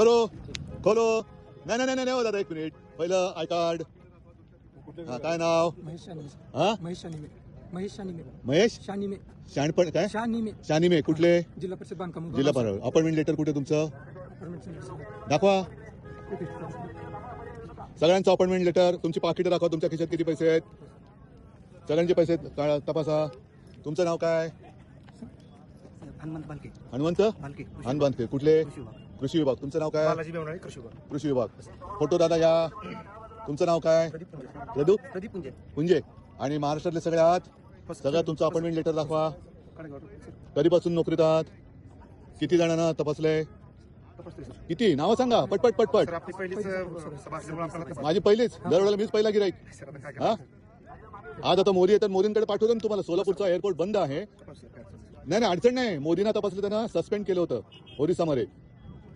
धरो खोलो. नाही नाही नाही नाही हो दादा, एक मिनिट. पहिलं आय कार्ड. हा, काय नाव? महेश शानिमे. हा, महेश शानिमे. महेश शानिमे. महेश शानिमे. शाणपण काय? शानिमे. शानिमे. कुठले? जिल्हा परिषद बांधकाम. जिल्हा परिषद. अपॉइंटमेंट लेटर कुठे तुमचं? दाखवा सगळ्यांचं अपॉइंटमेंट लेटर. तुमची पाकिटं दाखवा. तुमच्या खिशात किती पैसे आहेत? सगळ्यांचे पैसे तपासा. तुमचं नाव काय? हनुमंत बालके. हनुमंत बालके. हनुमंत. कुठले? कृषी विभाग. कृषी विभाग. तुमचं नाव काय? बालाजी बेवणाळे, कृषी विभाग. कृषी विभाग. फोटो दादा या. तुमचं नाव काय? प्रदीप पुंजे. प्रदीप प्रदीप पुंजे. पुंजे. आणि महाराष्ट्रातले सगळे आहात? सगळ्यात तुमचं अपॉइंटमेंट लेटर दाखवा. कधीपासून नोकरीत आहात? किती जणांना तपासलंय? किती? नावं सांगा पटपट पटपट. माझी पहिलीच. दरवेळेला मीच पहिला गिराईक. हा, आज आता मोदी येतात, मोदींकडे पाठवतो ना तुम्हाला. सोलापूरचा एअरपोर्ट बंद आहे. नाही नाही, अडचण नाही. मोदींना तपासलं, त्यांना सस्पेंड केलं होतं ओरिसामध्ये.